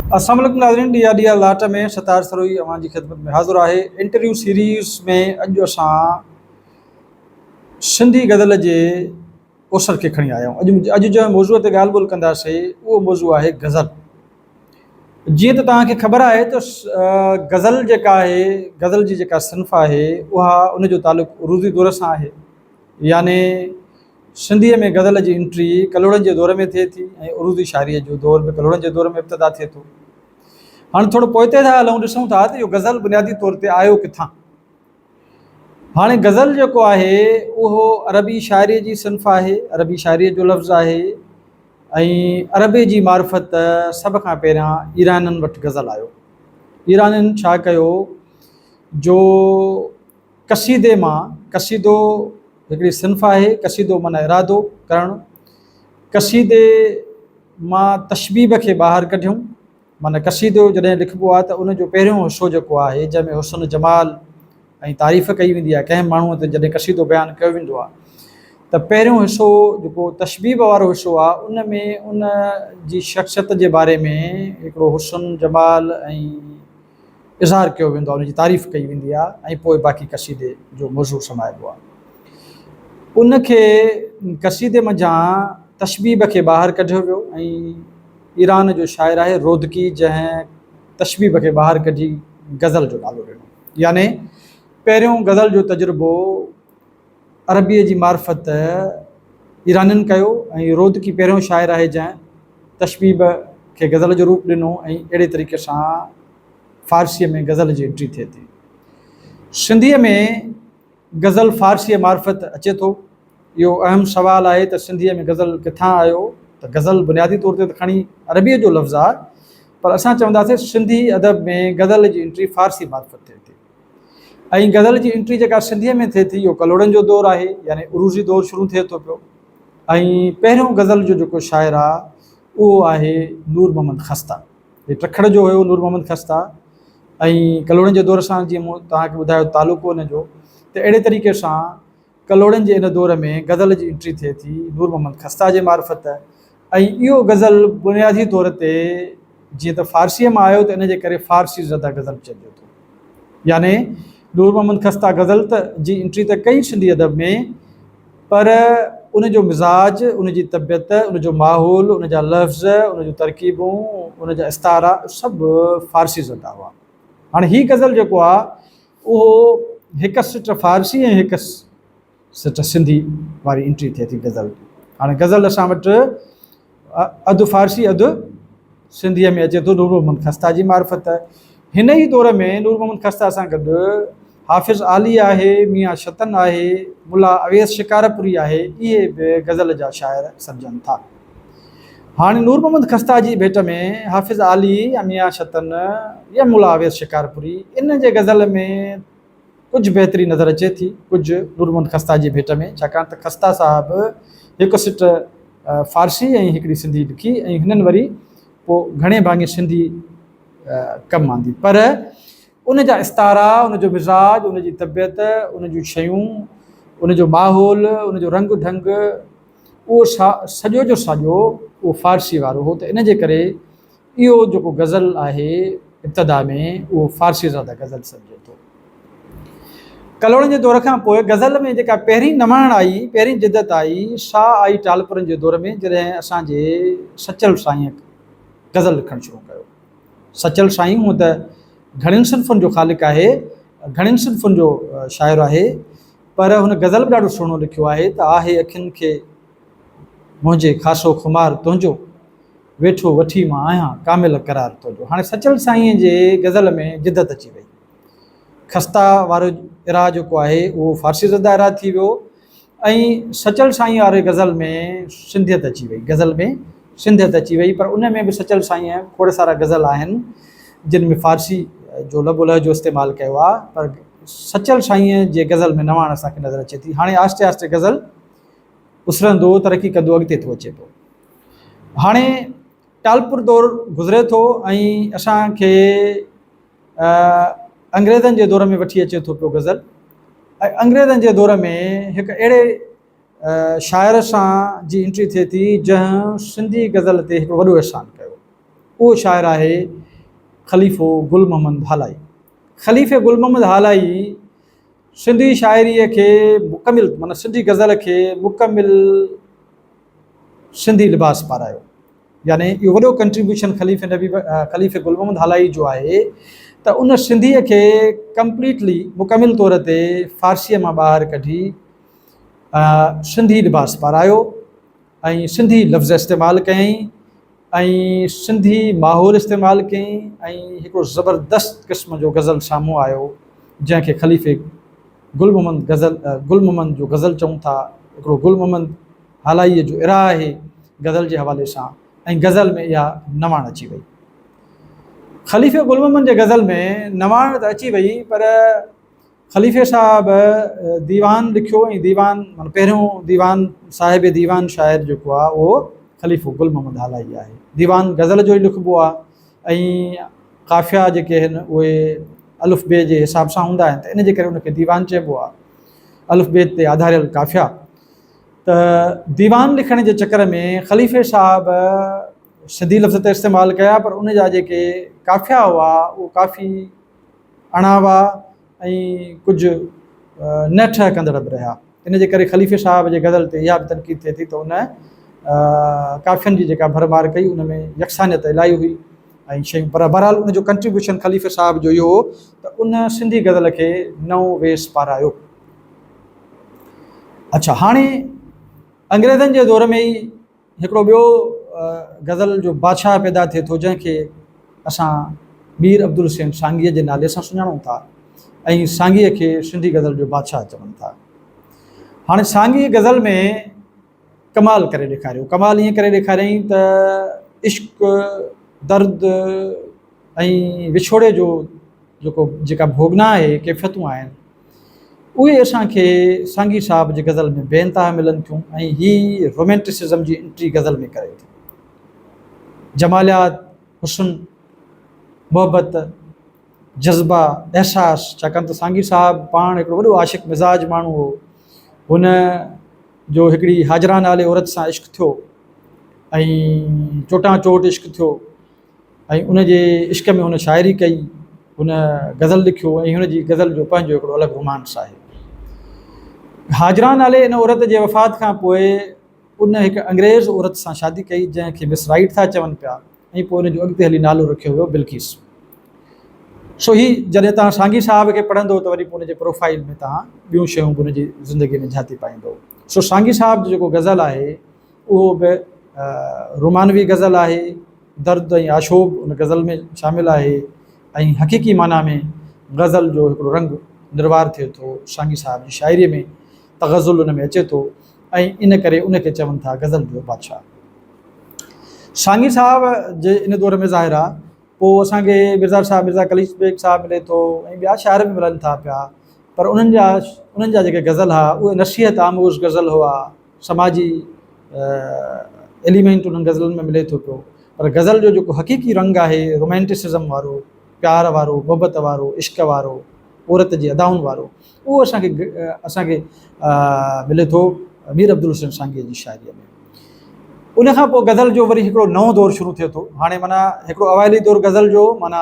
अस्सलाम वालेकुम नाज़रीन, ॾिया ॾिया लाट में सतार सरोई अवां जी ख़िदमत में हाज़िर आहे। इंटरव्यू सीरीज़ में अॼु असां सिंधी गज़ल जे ओसर खे खणी आया आहियूं। अॼु जो मौज़ूअ ते ॻाल्हि ॿोल कंदासीं, उहो मौज़ू आहे गज़ल। जीअं त तव्हांखे ख़बर आहे त गज़ल जेका आहे, गज़ल जी जेका सिन्फ़ आहे उहा उनजो तालुक़ु उरूज़ी दौर सां आहे। याने सिंधीअ में गज़ल जी एंट्री कलोड़नि जे दौर में थिए थी ऐं उरूज़ी शाइरीअ जो दौर बि कलोड़नि जे दौर में इब्तिदा थिए थो। हाणे थोरो पोइते था हलूं, ॾिसूं था त इहो गज़ल बुनियादी तौर ते आयो किथां। हाणे गज़ल जेको आहे उहो अरबी शाइरीअ जी सिन्फ़ आहे, अरबी शाइरीअ जो लफ़्ज़ु आहे ऐं अरबी जी मार्फत सभ खां पहिरियां ईराननि वटि गज़ल आयो। ईराननि छा कयो जो कसीदे मां, कसीदो हिकिड़ी सिन्फ़ आहे, कसीदो माना इरादो करणु, कसीदे मां तशबीब खे ॿाहिरि कढियूं। माना कसीदो जॾहिं लिखिबो आहे त उनजो पहिरियों हिसो जेको आहे जंहिंमें हुस्न जमाल ऐं तारीफ़ कई वेंदी आहे, कंहिं माण्हूअ ते जॾहिं कसीदो बयानु कयो वेंदो आहे त पहिरियों हिसो जेको तशबीब वारो हिसो आहे उन में उन जी शख़्सियत जे बारे में हिकिड़ो हुस्न जमाल ऐं इज़हार कयो वेंदो आहे, उनजी तारीफ़ कई वेंदी आहे ऐं पोइ बाक़ी कसीदे जो मौज़ू समाइबो आहे। उनखे कसीदे मंझां तशबीब खे ॿाहिरि कढियो वियो ऐं ईरान जो शाइर आहे रोदकी, जंहिं तशबीब खे ॿाहिरि कढी गज़ल जो नालो ॾिनो। याने पहिरियों गज़ल जो तजुर्बो अरबीअ जी मार्फत ईराननि कयो ऐं रोदकी पहिरियों शाइर आहे जंहिं तशबीब खे गज़ल जो रूप ॾिनो ऐं अहिड़े तरीक़े सां फ़ारसीअ में गज़ल जी एंट्री थिए थी। सिंधीअ में गज़ल फ़ारसीअ मार्फत अचे थो। इहो अहम सुवालु आहे त सिंधीअ में गज़ल किथां आयो, त गज़ल बुनियादी तौर ते त खणी अरबीअ जो लफ़्ज़ु आहे, पर असां चवंदासीं सिंधी अदब में गज़ल जी एंट्री फ़ारसी मार्फत थिए थी। ऐं गज़ल जी एंट्री जेका सिंधीअ में थिए थी इहो कलोड़नि जो दौरु आहे, यानी उरूज़ी दौरु शुरू थिए थो पियो। ऐं पहिरियों गज़ल जो जेको शाइर आहे उहो आहे नूर मोहम्मद ख़स्ता। हे टखड़ जो हुयो नूर मोहम्मद ख़स्ता ऐं कलोड़नि जे दौर सां जीअं मूं तव्हांखे ॿुधायो तालुक़ु हुनजो, त अहिड़े तरीक़े सां कलोड़नि जे इन दौर में गज़ल जी एंट्री थिए थी नूर मोहम्मद ख़स्ता जे मार्फत। ऐं इहो गज़ल बुनियादी तौर ते जीअं त फ़ारसीअ मां आयो त इन जे करे फ़ारसी ज़दा गज़ल चइजे थो। याने नूर मोहम्मद ख़स्ता गज़ल त जी एंट्री त कई सिंधी अदब में, पर उनजो मिज़ाज, उनजी तबियत, उनजो माहौल, उनजा लफ़्ज़, उनजूं तरकीबूं, उनजा इस्तारा सभु फ़ारसी ज़दा हुआ। हाणे हीअ गज़ल जेको आहे उहो हिकु सिट फ़ारसी ऐं हिकु सिट सिंधी वारी एंट्री थिए थी गज़ल। हाणे गज़ल असां वटि अधु फ़ारसी अधु सिंधीअ में अचे थो नूर मोहम्मद ख़स्ता जी मार्फत। हिन ई दौर में नूर मोहम्मद ख़स्ता सां गॾु हाफ़िज़ आली आहे, मियां शतन आहे, मुला अवेस शिकारपुरी आहे, इहे बि गज़ल जा शाइर समुझनि था। हाणे नूर मोहम्मद ख़स्ता जी भेट में हाफ़िज़ आली या मियां शतन या मुला अवेस शिकारपुरी इन जे गज़ल में कुझु बहितरी नज़र अचे थी, कुझु नूर मोहम्मद ख़स्ता जी भेट में, छाकाणि त ख़स्ता साहिबु हिकु सिट फ़ारसी ऐं हिकिड़ी सिंधी लिखी ऐं हिननि वरी पोइ घणे भाङे सिंधी कमु आंदी, पर उन जा इस्तारा, उनजो मिज़ाज, उनजी तबियत, उन जूं शयूं, उनजो माहौल, उनजो रंग ढंग, उहो सॼो जो सॼो उहो फ़ारसी वारो हो। त इन जे करे इहो जेको गज़ल आहे इब्तिदा में उहो फ़ारसी ज़्यादा गज़ल सम्झे थो। कलोड़नि जे दौर खां पोइ गज़ल में जेका पहिरीं नवाण आई, पहिरीं जिदत आई, सा आई टालपुरनि जे दौर में, जॾहिं असांजे सचल साईं गज़ल लिखणु शुरू कयो। सचल साईं हूअं त घणनि सिन्फ़ुनि जो ख़ालिक़ु आहे, घणनि सिन्फ़ुनि जो शाइर आहे, पर हुन गज़ल बि ॾाढो सुहिणो लिखियो आहे त आहे अखियुनि खे मुंहिंजे ख़ासो खुमार तुंहिंजो, वेठो वठी मां आहियां कामिल करार तुंहिंजो। हाणे सचल साईं जे गज़ल में जिदत अची वई। ख़स्ता वारो इरा जेको आहे उहो फ़ारसी ज़दा इरा थी वियो ऐं सचल साईं वारे गज़ल में सिंधियत अची वई, गज़ल में सिंधियत अची वई। पर उन में बि सचल साईं खोड़ सारा गज़ल आहिनि जिन में फ़ारसी जो लब लह जो इस्तेमालु कयो आहे, पर सचल साईं जे गज़ल में नवाण असांखे नज़र अचे थी। हाणे आहिस्ते आहिस्ते गज़ल उसरंदो, तरक़ी कंदो अॻिते थो अचे पियो। हाणे टालपुर दौरु गुज़रे थो ऐं असांखे अंग्रेज़नि जे दौर में वठी अचे थो पियो गज़ल। ऐं अंग्रेज़नि जे दौर में हिकु अहिड़े शाइर सां जी एंट्री थिए थी जंहिं सिंधी गज़ल ते हिकिड़ो वॾो एहसान कयो। उहो शाइर आहे ख़लीफ़ो गुल मोहम्मद हालाई। ख़लीफ़े गुल मोहम्मद हालाई सिंधी शाइरीअ खे मुकमिल माना सिंधी गज़ल खे मुकमिल सिंधी लिबास पारायो। यानी इहो वॾो कंट्रीब्यूशन ख़लीफ़े गुल मोहम्मद हालाई जो आहे त उन सिंधीअ खे कंप्लीटली मुकमिल तौर ते फ़ारसीअ मां ॿाहिरि कढी सिंधी लिबास पारायो ऐं सिंधी लफ़्ज़ इस्तेमालु कयईं ऐं सिंधी माहौल इस्तेमालु कयईं ऐं हिकिड़ो ज़बरदस्त क़िस्म जो गज़ल साम्हूं आयो जंहिंखे ख़लीफ़े गुल मोहम्मद जो गज़ल चऊं था। हिकिड़ो गुल मोहम्मद हालाईअ जो इरा आहे गज़ल जे हवाले सां ऐं गज़ल में इहा नवाण अची वई। ख़लीफ़े गुल मोहम्मद जे गज़ल में नवाण त अची वई पर ख़लीफ़े साहब दीवान लिखियो ऐं दीवान माना पहिरियों दीवान साहिब दीवान शाइर जेको आहे उहो ख़लीफ़ो गुल मोहम्मद हालाई आहे। दीवान गज़ल जो ई लिखिबो आहे ऐं काफ़िया जेके आहिनि उहे अलिफ़ बे जे हिसाब सां हूंदा आहिनि त इन जे करे उनखे दीवान चइबो आहे, अलिफ़ बे ते आधारियल काफ़िया। त दीवान लिखण जे चकर में ख़लीफ़े साहब सिंधी लफ़्ज़ त इस्तेमालु कया पर उन जा जेके काफ़िया हुआ उहो काफ़ी अणावा ऐं कुझु न ठह कंदड़ बि रहिया। इन जे करे ख़लीफ़े साहब जे गज़ल ते इहा बि तनक़ीद थिए थी त उन काफ़ियनि जी जेका भरमार कई उन में यकसानियत इलाही हुई ऐं शयूं पर बहरहाल उनजो कंट्रीब्यूशन ख़लीफ़े साहब जो इहो हो त उन सिंधी गज़ल खे नओं वेस पारायो। अच्छा, हाणे अंग्रेज़नि जे दौर में ई हिकिड़ो ॿियो गज़ल जो बादशाह पैदा थिए थो जंहिंखे असां मीर अब्दुल हुसैन सांगीअ जे नाले सां सुञाणूं था ऐं सांगीअ खे सिंधी गज़ल जो बादशाह चवनि था। हाणे सांगीअ गज़ल में कमाल करे ॾेखारियो। कमाल ईअं करे ॾेखारियईं त इश्क दर्द ऐं विछोड़े जो जेका भोगना आहे कैफ़ियतूं आहिनि उहे असांखे सांगी साहब जे गज़ल में बेनताह मिलनि थियूं ऐं हीअ रोमेंटिसिज़म जी एंट्री गज़ल में करे थी। जमालियात, हुस्न, मोहबत, जज़्बा, एहसास, छाकाणि त सांगी साहब पाण हिकिड़ो वॾो आशिक़ मिज़ाज माण्हू हो। हुन जो हिकिड़ी हाजरा नाले औरत सां इश्क थियो ऐं चोटाचोट इश्क थियो ऐं उन जे इश्क में हुन शाइरी कई, हुन गज़ल लिखियो ऐं हुनजी गज़ल जो पंहिंजो हिकिड़ो अलॻि रोमांस आहे। हाजरा नाले इन औरत जे वफ़ात खां पोइ उन हिकु अंग्रेज़ औरत सां शादी कई जंहिंखे मिस राइट था चवनि पिया ऐं पोइ उन जो अॻिते हली नालो रखियो वियो बिल्किस। सो ही जॾहिं तव्हां सांगी साहब खे पढ़ंदो त वरी पोइ उनजे प्रोफाइल में तव्हां ॿियूं शयूं बि उनजी ज़िंदगीअ में झाती पाईंदो। सो सांगी साहब जो जेको गज़ल आहे उहो बि रोमानवी गज़ल आहे, दर्द ऐं आशोब उन गज़ल में शामिलु आहे ऐं हक़ीक़ी माना में गज़ल जो हिकिड़ो रंग निर्वार थिए थो। सांगी साहब जी शाइरीअ में तग़ज़ुल उन में अचे थो ऐं इन करे उनखे चवनि था गज़ल जो बादशाह। सांगी साहब जे इन दौर में ज़ाहिर आहे पोइ असांखे मिर्ज़ा कलीस बेग साहब मिले थो ऐं ॿिया शाइर बि मिलनि था पिया पर उन्हनि जा जेके गज़ल हुआ उहे नसीहत आमूज़ गज़ल हुआ, समाजी एलिमेंट उन्हनि गज़लनि में मिले थो पियो पर गज़ल जो जेको हक़ीक़ी रंग आहे रोमेंटिसिज़म वारो, प्यार वारो, मोहबत वारो, इश्क वारो, औरत जी अदाउनि वारो उहो असांखे मिले थो मीर अब्दुल हुसैन सांगीअ जी शाइरीअ में। उन खां पोइ गज़ल जो वरी हिकिड़ो नओं दौरु शुरू थिए थो। हाणे माना हिकिड़ो अवाइली दौरु गज़ल जो माना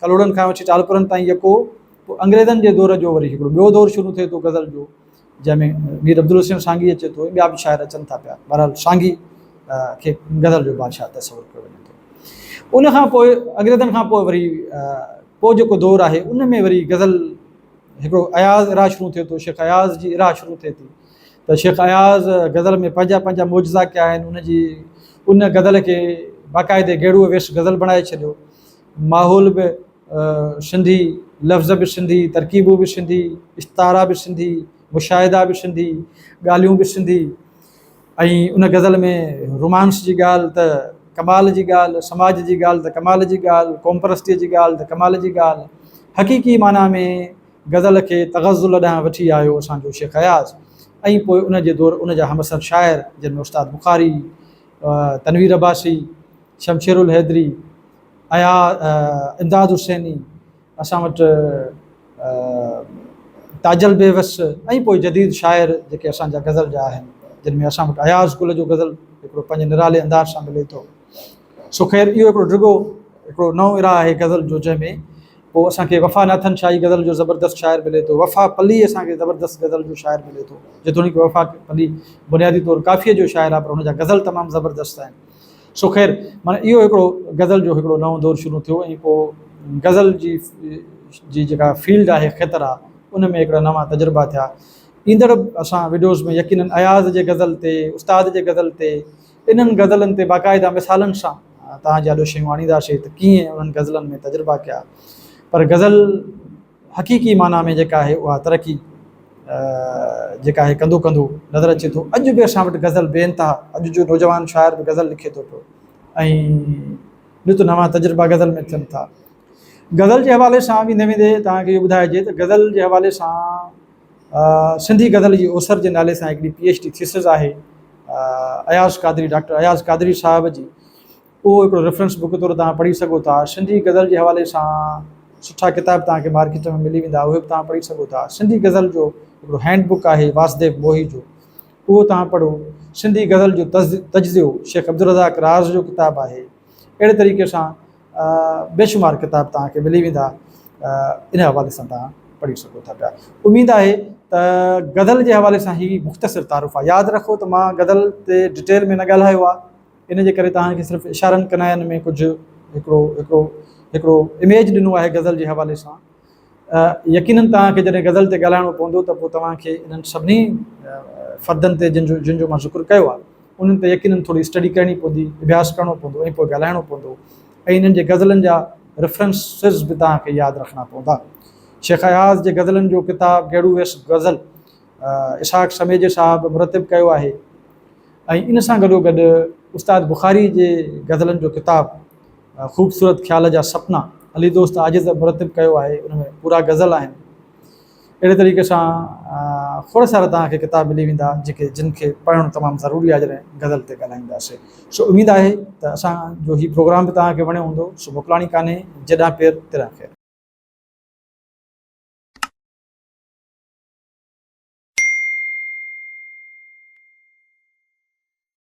कलोड़नि खां वठी टालपुरनि ताईं यको, पोइ अंग्रेज़नि जे दौर जो वरी हिकिड़ो ॿियो दौरु शुरू थिए थो गज़ल जो जंहिंमें मीर अब्दुल हुसैन सांगी अचे थो, ॿिया बि शाइर अचनि था पिया। बहरहाल सांगी खे गज़ल जो बादशाह तसवुरु कयो वञे थो। उन खां पोइ अंग्रेज़नि खां पोइ वरी पोइ जेको दौरु आहे उन में वरी गज़ल हिकिड़ो अयाज़ इरा शुरू थिए थो, शेख अयाज़ जी इरा शुरू थिए थी त शेख अयाज़ गज़ल में पंहिंजा मौजज़ा कया आहिनि। उन गज़ल खे बाक़ाइदे गेड़ूअ वेस गज़ल बणाए छॾियो। माहौल बि सिंधी, लफ़्ज़ बि सिंधी, तरकीबूं बि सिंधी, इस्तारा बि सिंधी, मुशाहिदा बि सिंधी, ॻाल्हियूं बि सिंधी ऐं उन गज़ल में रोमांस जी ॻाल्हि त कमाल जी ॻाल्हि, समाज जी ॻाल्हि त कमाल जी ॻाल्हि, क़ौमपरस्तीअ जी ॻाल्हि त कमाल जी ॻाल्हि। हक़ीक़ी माना में गज़ल खे तग़ज़ुल ॾांहुं वठी आयो असांजो शेख अयाज़ ऐं पोइ उन जे दौर उन जा हमअसर शाइर जंहिंमें उस्ताद बुखारी, तनवीर अब्बासी, शमशेरुल हैदरी, इमदाद हुसैनी, असां वटि ताजल बेवस ऐं पोइ जदीद शाइर जेके असांजा गज़ल जा आहिनि जिन में असां वटि अयाज़ गुल जो गज़ल हिकिड़ो पंहिंजे निराले अंदाज़ सां मिले थो। सो ख़ैर इहो हिकिड़ो ड्रिगो हिकिड़ो नओं इरा आहे गज़ल जो, जंहिंमें पोइ असांखे वफ़ा नाथन शाही गज़ल जो ज़बरदस्त शाइर मिले थो, वफ़ा पली असांखे ज़बरदस्त गज़ल जो शाइर मिले थो, जेतोणीकि वफ़ा पली बुनियादी तौरु काफ़ीअ जो शाइर आहे, पर हुनजा गज़ल तमामु ज़बरदस्त आहिनि। सो ख़ैर माना इहो हिकिड़ो गज़ल जो हिकिड़ो नओं दौरु शुरू थियो, ऐं पोइ गज़ल जी जेका फील्ड आहे, ख़ेतर आहे, उन में हिकिड़ा नवां तजुर्बा थिया। ईंदड़ असां वीडियोज़ में यकीनन अयाज़ जे गज़ल ते, उस्ताद जे गज़ल ते, इन्हनि गज़लनि ते बाक़ाइदा मिसालनि सां तव्हांजे आॾो शयूं आणींदासीं त कीअं उन्हनि गज़लनि में तजुर्बा कया। पर गज़ल हक़ीक़ी माना में जेका आहे उहा तरक़ी जेका आहे कंदो कंदो नज़र अचे थो। अॼु बि असां वटि गज़ल बेनता, अॼु जो नौजवान शाइर बि गज़ल लिखे थो पियो, ऐं ॾिठो नवां तजुर्बा गज़ल में थियनि था। गज़ल जे हवाले सां वेंदे वेंदे तव्हांखे इहो ॿुधाइजे त गज़ल जे हवाले सां सिंधी गज़ल जी ओसर जे नाले सां हिकिड़ी PhD थीसिस आहे अयाज़ कादरी, डॉक्टर अयाज़ कादरी साहिब जी। उहो हिकिड़ो रेफरेंस बुक तौरु तव्हां पढ़ी सघो था। सिंधी गज़ल जे हवाले सां सुठा किताब तव्हांखे मार्केट में मिली वेंदा, उहे बि तव्हां पढ़ी सघो था। सिंधी गज़ल जो हिकिड़ो हैंडबुक आहे वासुदेव मोही जो, उहो तव्हां पढ़ो। सिंधी गज़ल जो तजज़ियो शेख अब्दुल रज़ाक राज़ जो किताबु आहे। अहिड़े तरीक़े सां बेशुमार किताब तव्हांखे मिली वेंदा, इन हवाले सां तव्हां पढ़ी सघो था पिया। उमेदु आहे त गज़ल जे हवाले सां ही मुख़्तसिर तारुफ़ आहे। यादि रखो त मां गज़ल ते डिटेल में न ॻाल्हायो आहे, इन जे करे तव्हांखे सिर्फ़ु इशारनि कनायनि में कुझु हिकिड़ो इमेज ॾिनो आहे गज़ल जे हवाले सां। यकीनन तव्हांखे जॾहिं गज़ल ते ॻाल्हाइणो पवंदो त पोइ तव्हांखे इन्हनि सभिनी फ़र्दनि ते जिन जो मां ज़िक्र कयो आहे, उन्हनि ते यकीनन थोरी स्टडी करणी पवंदी, अभ्यास करिणो पवंदो, ऐं पोइ ॻाल्हाइणो पवंदो, ऐं इन्हनि जे गज़लनि जा रेफरेंसिस बि तव्हांखे यादि रखणा पवंदा। शेख अयाज़ जे गज़लनि जो किताबु गेड़ू वेस गज़ल इसहाक़ समेजे साहिबु मुरतिब कयो आहे, ऐं इन सां गॾोगॾु उस्ताद बुखारी जे गज़लनि जो किताबु ख़ूबसूरत ख़्याल जा सपना अली दोस्त आजिज़ मुरतिब कयो आहे, उन में पूरा गज़ल आहिनि। अहिड़े तरीक़े सां खोड़ सारा तव्हांखे किताब मिली वेंदा जिन खे पढ़णु तमामु ज़रूरी आहे जॾहिं गज़ल ते ॻाल्हाईंदासीं। सो उमेदु आहे त असांजो हीउ प्रोग्राम बि तव्हांखे वणियो हूंदो। सो मोकिलाणी कान्हे, जॾां पेर तिरां ख़ैर।